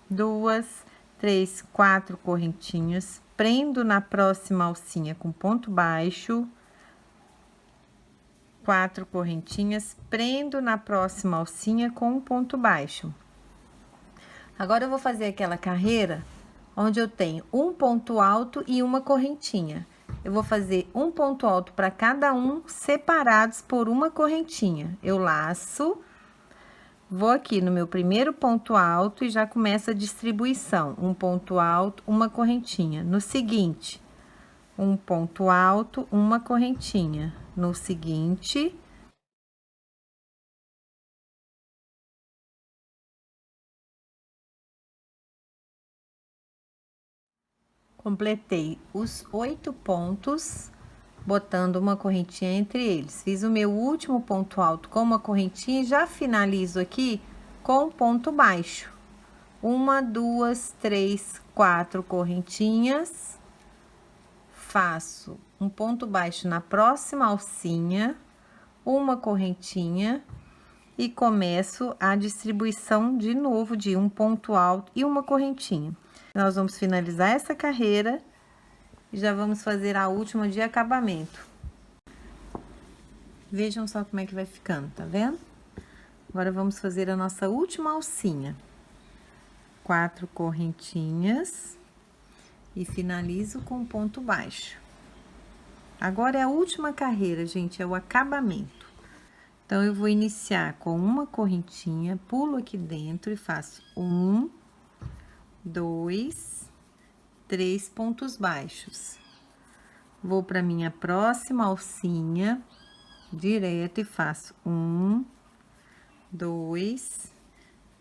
2, 3, 4 correntinhas, prendo na próxima alcinha com ponto baixo. 4 correntinhas, prendo na próxima alcinha com um ponto baixo. Agora, eu vou fazer aquela carreira onde eu tenho um ponto alto e uma correntinha. Eu vou fazer um ponto alto para cada um, separados por uma correntinha. Eu laço, vou aqui no meu primeiro ponto alto e já começa a distribuição. Um ponto alto, uma correntinha. No seguinte, um ponto alto, uma correntinha. No seguinte, completei os 8 pontos, botando uma correntinha entre eles. Fiz o meu último ponto alto com uma correntinha e já finalizo aqui com ponto baixo. 1, 2, 3, 4 correntinhas. Faço um ponto baixo na próxima alcinha, uma correntinha e começo a distribuição de novo de um ponto alto e uma correntinha. Nós vamos finalizar essa carreira e já vamos fazer a última de acabamento. Vejam só como é que vai ficando, tá vendo? Agora, vamos fazer a nossa última alcinha. 4 correntinhas e finalizo com ponto baixo. Agora, é a última carreira, gente, é o acabamento. Então, eu vou iniciar com uma correntinha, pulo aqui dentro e faço 1, 2, 3 pontos baixos. Vou para minha próxima alcinha, direto e faço 1, 2,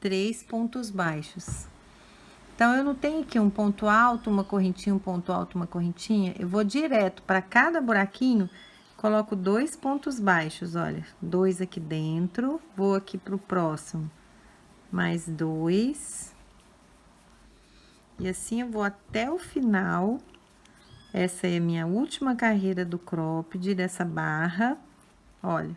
3 pontos baixos. Então, eu não tenho aqui um ponto alto, uma correntinha, um ponto alto, uma correntinha. Eu vou direto para cada buraquinho, coloco 2 pontos baixos, olha. 2 aqui dentro, vou aqui pro próximo. Mais 2. E assim eu vou até o final. Essa é a minha última carreira do cropped, dessa barra. Olha.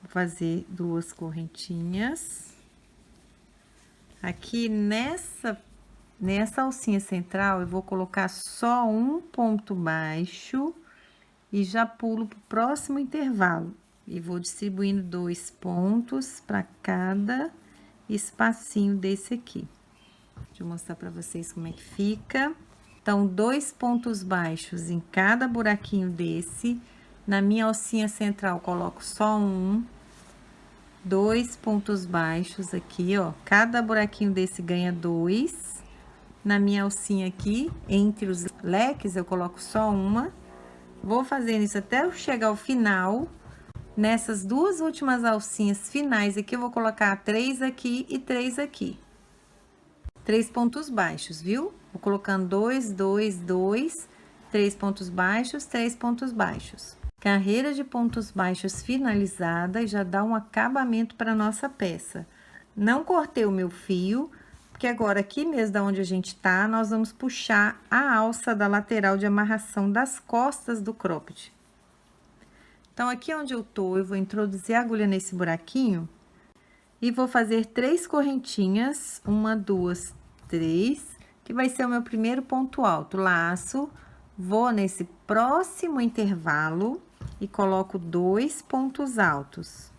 Vou fazer 2 correntinhas. Aqui nessa alcinha central, eu vou colocar só um ponto baixo e já pulo pro próximo intervalo. E vou distribuindo 2 pontos para cada espacinho desse aqui. Deixa eu mostrar para vocês como é que fica. Então, 2 pontos baixos em cada buraquinho desse. Na minha alcinha central, coloco só um. 2 pontos baixos aqui, ó. Cada buraquinho desse ganha 2. Na minha alcinha aqui, entre os leques, eu coloco só uma. Vou fazendo isso até eu chegar ao final. Nessas duas últimas alcinhas finais aqui, eu vou colocar 3 aqui e 3 aqui. 3 pontos baixos, viu? Vou colocando 2, 2, 2, 3 pontos baixos, 3 pontos baixos. Carreira de pontos baixos finalizada e já dá um acabamento para nossa peça. Não cortei o meu fio, porque agora aqui mesmo da onde a gente tá, nós vamos puxar a alça da lateral de amarração das costas do cropped. Então, aqui onde eu tô, eu vou introduzir a agulha nesse buraquinho e vou fazer 3 correntinhas, 1, 2, 3, que vai ser o meu primeiro ponto alto. Laço, vou nesse próximo intervalo e coloco 2 pontos altos.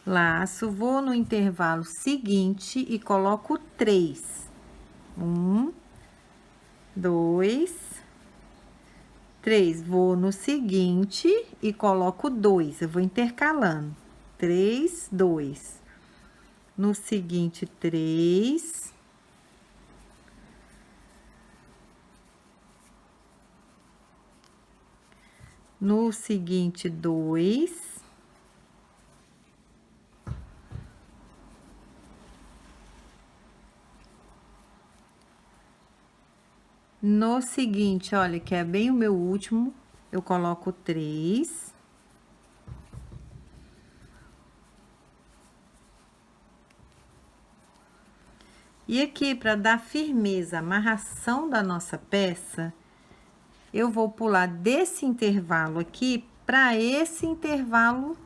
Laço, vou no intervalo seguinte e coloco 3. 1, 2, 3. Vou no seguinte e coloco 2. Eu vou intercalando. 3, 2. No seguinte, 3. No seguinte, 2. No seguinte, olha, que é bem o meu último, eu coloco 3. E aqui, para dar firmeza, amarração da nossa peça, eu vou pular desse intervalo aqui para esse intervalo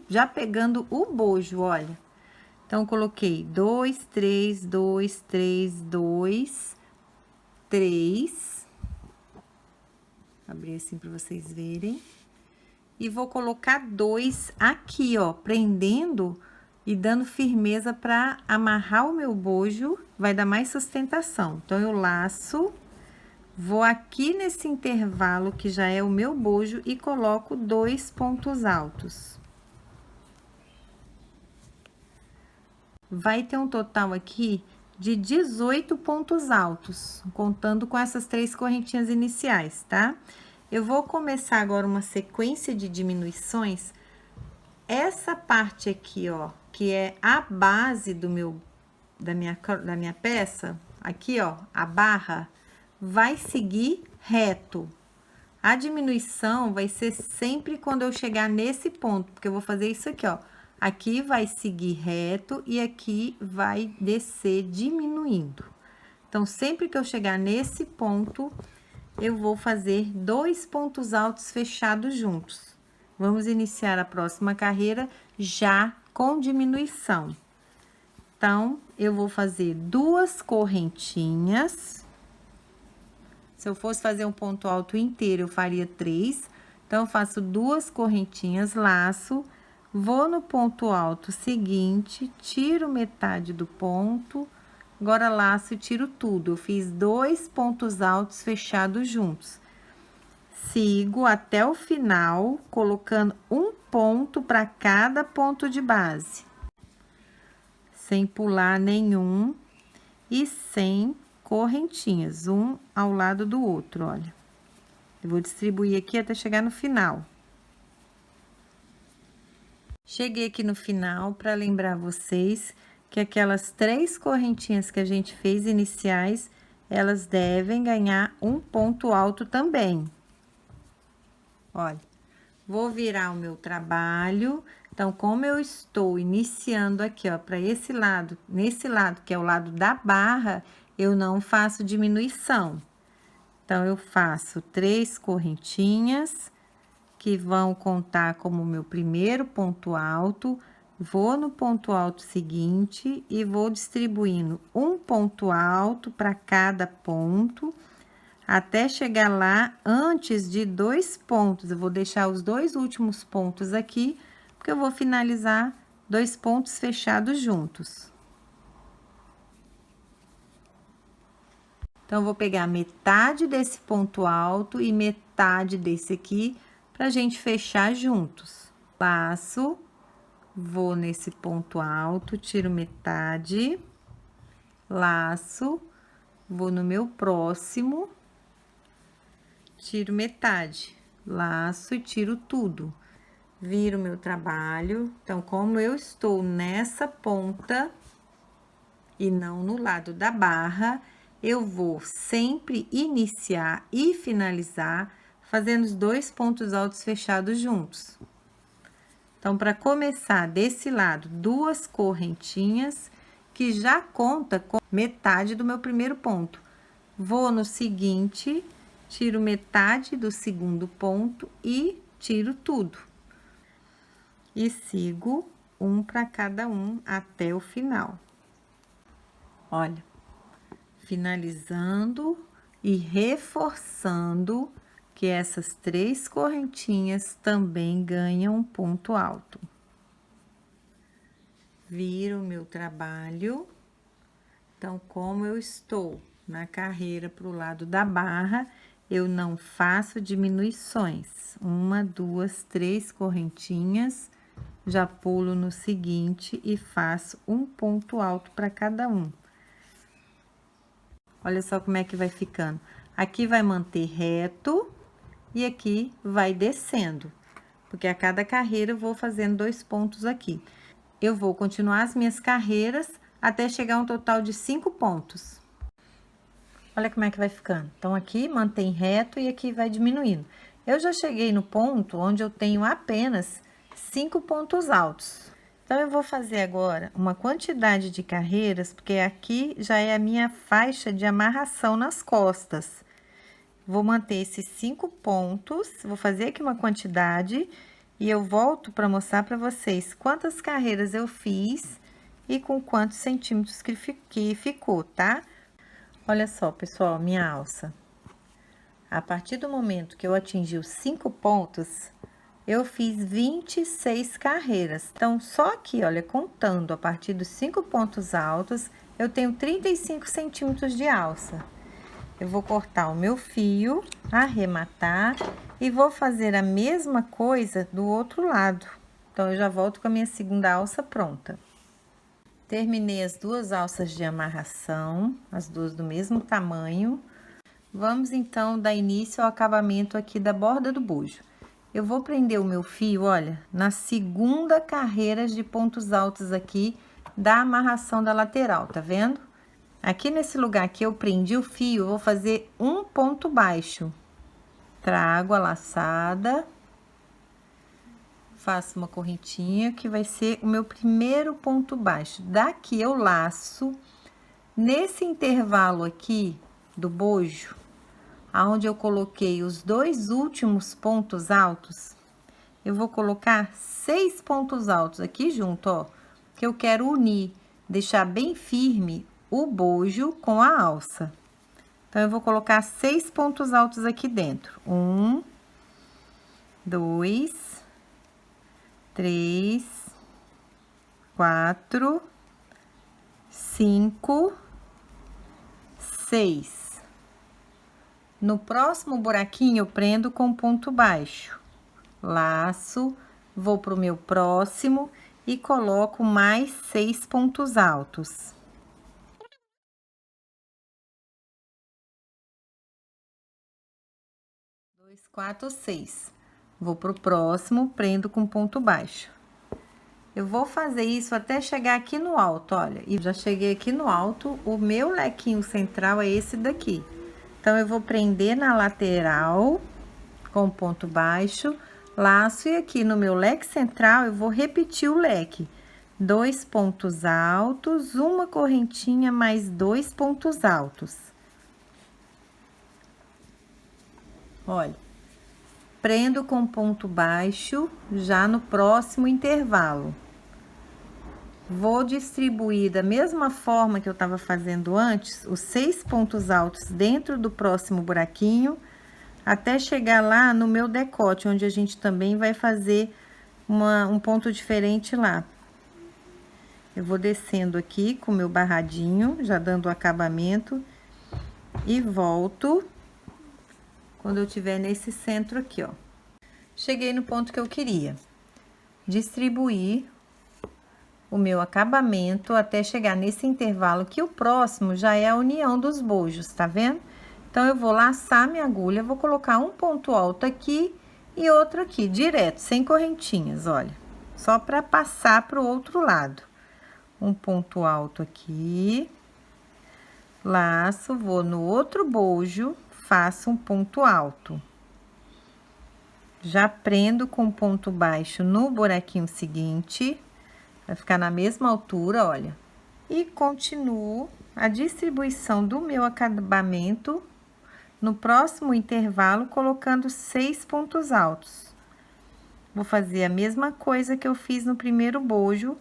já pegando o bojo, olha. Então, coloquei 2, 3, 2, 3, 2, 3. Abrir assim para vocês verem. E vou colocar 2 aqui, ó, prendendo e dando firmeza para amarrar o meu bojo, vai dar mais sustentação. Então, eu laço, vou aqui nesse intervalo que já é o meu bojo e coloco 2 pontos altos. Vai ter um total aqui de 18 pontos altos, contando com essas 3 correntinhas iniciais, tá? Eu vou começar agora uma sequência de diminuições. Essa parte aqui, ó, que é a base da minha peça, aqui, ó, a barra, vai seguir reto. A diminuição vai ser sempre quando eu chegar nesse ponto, porque eu vou fazer isso aqui, ó. Aqui vai seguir reto e aqui vai descer diminuindo. Então, sempre que eu chegar nesse ponto, eu vou fazer 2 pontos altos fechados juntos. Vamos iniciar a próxima carreira já com diminuição. Então, eu vou fazer 2 correntinhas. Se eu fosse fazer um ponto alto inteiro, eu faria 3. Então, eu faço 2 correntinhas, laço, vou no ponto alto seguinte, tiro metade do ponto, agora laço e tiro tudo. Eu fiz 2 pontos altos fechados juntos. Sigo até o final, colocando um ponto para cada ponto de base. Sem pular nenhum e sem correntinhas, um ao lado do outro, olha. Eu vou distribuir aqui até chegar no final. Cheguei aqui no final para lembrar vocês que aquelas 3 correntinhas que a gente fez iniciais, elas devem ganhar um ponto alto também. Olha, vou virar o meu trabalho. Então, como eu estou iniciando aqui, ó, para esse lado, nesse lado que é o lado da barra, eu não faço diminuição. Então, eu faço 3 correntinhas, que vão contar como meu primeiro ponto alto, vou no ponto alto seguinte e vou distribuindo um ponto alto para cada ponto, até chegar lá antes de 2 pontos. Eu vou deixar os 2 últimos pontos aqui, porque eu vou finalizar 2 pontos fechados juntos. Então, eu vou pegar metade desse ponto alto e metade desse aqui, pra gente fechar juntos. Laço, vou nesse ponto alto, tiro metade, laço, vou no meu próximo, tiro metade. laço e tiro tudo. Viro meu trabalho. Então, como eu estou nessa ponta e não no lado da barra, eu vou sempre iniciar e finalizar fazendo os 2 pontos altos fechados juntos. Então, para começar desse lado, 2 correntinhas, que já conta com metade do meu primeiro ponto. Vou no seguinte, tiro metade do segundo ponto e tiro tudo. E sigo um para cada um até o final. Olha, finalizando e reforçando que essas 3 correntinhas também ganham um ponto alto. Viro o meu trabalho. Então, como eu estou na carreira para o lado da barra, eu não faço diminuições. 1, 2, 3 correntinhas, já pulo no seguinte e faço um ponto alto para cada um. Olha só como é que vai ficando. Aqui vai manter reto e aqui vai descendo, porque a cada carreira eu vou fazendo 2 pontos aqui. Eu vou continuar as minhas carreiras até chegar a um total de 5 pontos. Olha como é que vai ficando. Então, aqui mantém reto e aqui vai diminuindo. Eu já cheguei no ponto onde eu tenho apenas 5 pontos altos. Então, eu vou fazer agora uma quantidade de carreiras, porque aqui já é a minha faixa de amarração nas costas. Vou manter esses 5 pontos, vou fazer aqui uma quantidade e eu volto para mostrar para vocês quantas carreiras eu fiz e com quantos centímetros que ficou, tá? Olha só, pessoal, minha alça. A partir do momento que eu atingi os 5 pontos, eu fiz 26 carreiras. Então, só aqui, olha, contando a partir dos 5 pontos altos, eu tenho 35 centímetros de alça. Eu vou cortar o meu fio, arrematar e vou fazer a mesma coisa do outro lado. Então, eu já volto com a minha segunda alça pronta. Terminei as 2 alças de amarração, as 2 do mesmo tamanho. Vamos, então, dar início ao acabamento aqui da borda do bojo. Eu vou prender o meu fio, olha, na segunda carreira de pontos altos aqui da amarração da lateral, tá vendo? Aqui nesse lugar que eu prendi o fio, eu vou fazer um ponto baixo. Trago a laçada, faço uma correntinha que vai ser o meu primeiro ponto baixo. Daqui eu laço, nesse intervalo aqui do bojo, aonde eu coloquei os 2 últimos pontos altos, eu vou colocar 6 pontos altos aqui junto, ó, que eu quero unir, deixar bem firme o bojo com a alça. Então, eu vou colocar 6 pontos altos aqui dentro. 1, 2, 3, 4, 5, 6. No próximo buraquinho, eu prendo com ponto baixo. Laço, vou pro meu próximo e coloco mais 6 pontos altos. 2, 4, 6. Vou pro próximo, prendo com ponto baixo. Eu vou fazer isso até chegar aqui no alto, olha. E já cheguei aqui no alto, o meu lequinho central é esse daqui. Então, eu vou prender na lateral com ponto baixo, laço, e aqui no meu leque central eu vou repetir o leque. 2 pontos altos, uma correntinha mais 2 pontos altos. Olha, prendo com ponto baixo já no próximo intervalo. Vou distribuir da mesma forma que eu estava fazendo antes, os 6 pontos altos dentro do próximo buraquinho, até chegar lá no meu decote, onde a gente também vai fazer um ponto diferente lá. Eu vou descendo aqui com o meu barradinho, já dando o acabamento, e volto quando eu tiver nesse centro aqui, ó. Cheguei no ponto que eu queria. Distribuir o meu acabamento até chegar nesse intervalo, que o próximo já é a união dos bojos, tá vendo? Então, eu vou laçar minha agulha, vou colocar um ponto alto aqui E outro aqui, direto, sem correntinhas, olha. Só para passar pro outro lado. Um ponto alto aqui. Laço, vou no outro bojo, faço um ponto alto. Já prendo com ponto baixo no buraquinho seguinte, vai ficar na mesma altura, olha. E continuo a distribuição do meu acabamento no próximo intervalo, colocando 6 pontos altos. Vou fazer a mesma coisa que eu fiz no primeiro bojo,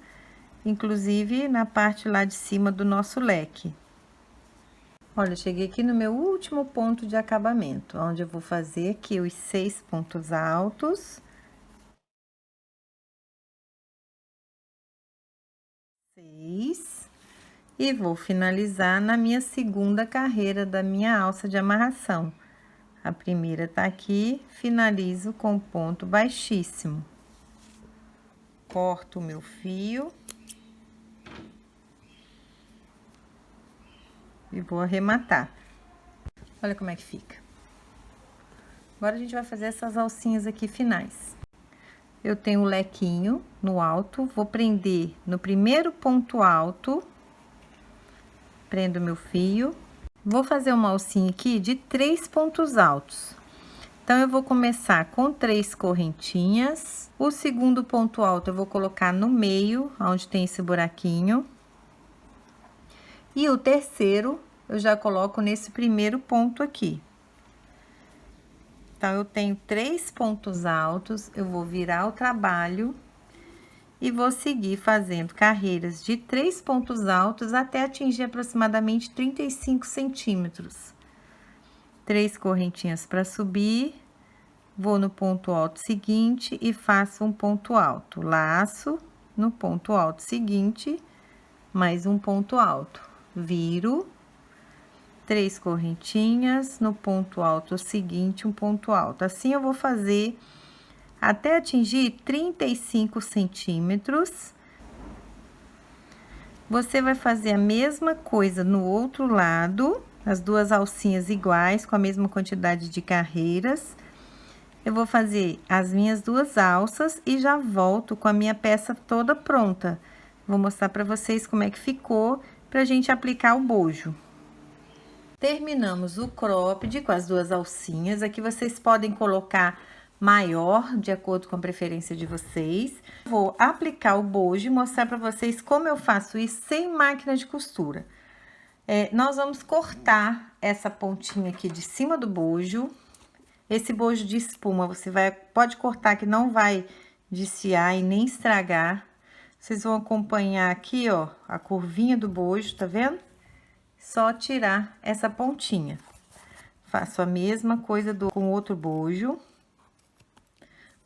inclusive na parte lá de cima do nosso leque. Olha, cheguei aqui no meu último ponto de acabamento, onde eu vou fazer aqui os 6 pontos altos. 6. E vou finalizar na minha segunda carreira da minha alça de amarração. A primeira tá aqui, finalizo com ponto baixíssimo. Corto o meu fio. E vou arrematar. Olha como é que fica. Agora, a gente vai fazer essas alcinhas aqui finais. Eu tenho o lequinho no alto, vou prender no primeiro ponto alto. Prendo meu fio. Vou fazer uma alcinha aqui de 3 pontos altos. Então, eu vou começar com 3 correntinhas. O segundo ponto alto eu vou colocar no meio, onde tem esse buraquinho. E o terceiro, eu já coloco nesse primeiro ponto aqui. Então, eu tenho 3 pontos altos, eu vou virar o trabalho e vou seguir fazendo carreiras de 3 pontos altos até atingir aproximadamente 35 centímetros. 3 correntinhas para subir, vou no ponto alto seguinte e faço um ponto alto. Laço no ponto alto seguinte, mais um ponto alto. Viro, 3 correntinhas, no ponto alto seguinte, um ponto alto. Assim, eu vou fazer até atingir 35 centímetros. Você vai fazer a mesma coisa no outro lado, as duas alcinhas iguais, com a mesma quantidade de carreiras. Eu vou fazer as minhas duas alças e já volto com a minha peça toda pronta. Vou mostrar para vocês como é que ficou, pra gente aplicar o bojo. Terminamos o cropped com as duas alcinhas. Aqui vocês podem colocar maior, de acordo com a preferência de vocês. Vou aplicar o bojo e mostrar para vocês como eu faço isso sem máquina de costura. Nós vamos cortar essa pontinha aqui de cima do bojo. Esse bojo de espuma, pode cortar que não vai desfiar e nem estragar. Vocês vão acompanhar aqui, ó, a curvinha do bojo, tá vendo? Só tirar essa pontinha. Faço a mesma coisa com outro bojo.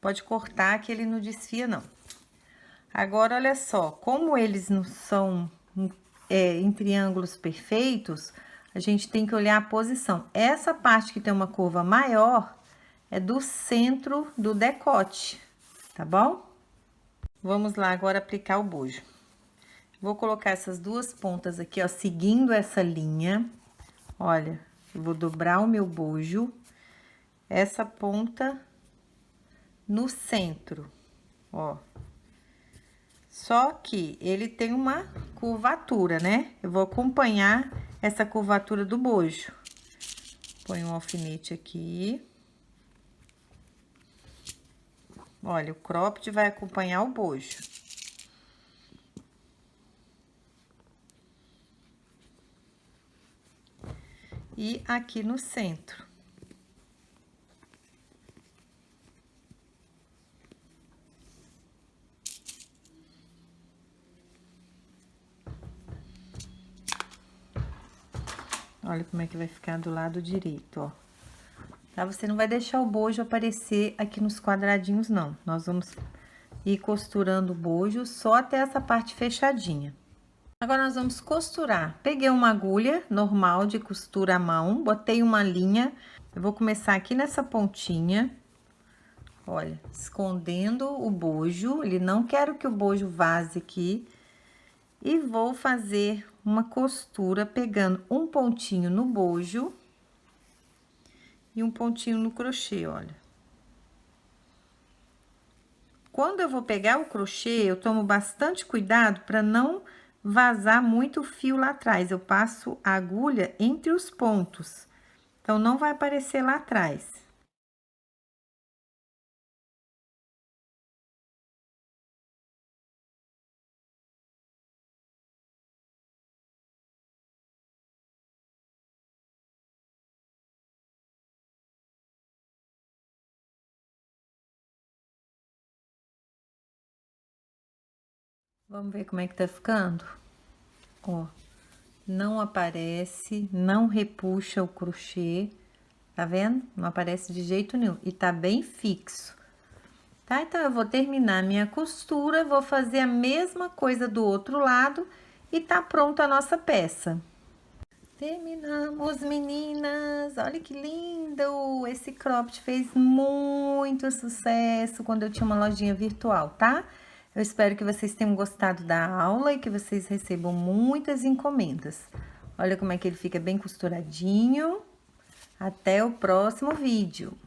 Pode cortar que ele não desfia, não. Agora, olha só, como eles não são em triângulos perfeitos, a gente tem que olhar a posição. Essa parte que tem uma curva maior é do centro do decote, tá bom? Vamos lá agora aplicar o bojo. Vou colocar essas duas pontas aqui, ó, seguindo essa linha. Olha, eu vou dobrar o meu bojo, essa ponta no centro, ó. Só que ele tem uma curvatura, né? Eu vou acompanhar essa curvatura do bojo. Põe um alfinete aqui. Olha, o cropped vai acompanhar o bojo. E aqui no centro. Olha como é que vai ficar do lado direito, ó. Tá? Você não vai deixar o bojo aparecer aqui nos quadradinhos, não. Nós vamos ir costurando o bojo só até essa parte fechadinha. Agora, nós vamos costurar. Peguei uma agulha normal de costura à mão, botei uma linha. Eu vou começar aqui nessa pontinha. Olha, escondendo o bojo. Ele não quero que o bojo vaze aqui. E vou fazer uma costura pegando um pontinho no bojo e um pontinho no crochê, olha. quando eu vou pegar o crochê, eu tomo bastante cuidado para não vazar muito o fio lá atrás. Eu passo a agulha entre os pontos, então não vai aparecer lá atrás. Vamos ver como é que tá ficando? Ó, não aparece, não repuxa o crochê, tá vendo? Não aparece de jeito nenhum e tá bem fixo. Tá? Então, eu vou terminar minha costura, vou fazer a mesma coisa do outro lado e tá pronta a nossa peça. Terminamos, meninas! Olha que lindo! Esse cropped fez muito sucesso quando eu tinha uma lojinha virtual, tá? Eu espero que vocês tenham gostado da aula e que vocês recebam muitas encomendas. Olha como é que ele fica bem costuradinho. Até o próximo vídeo!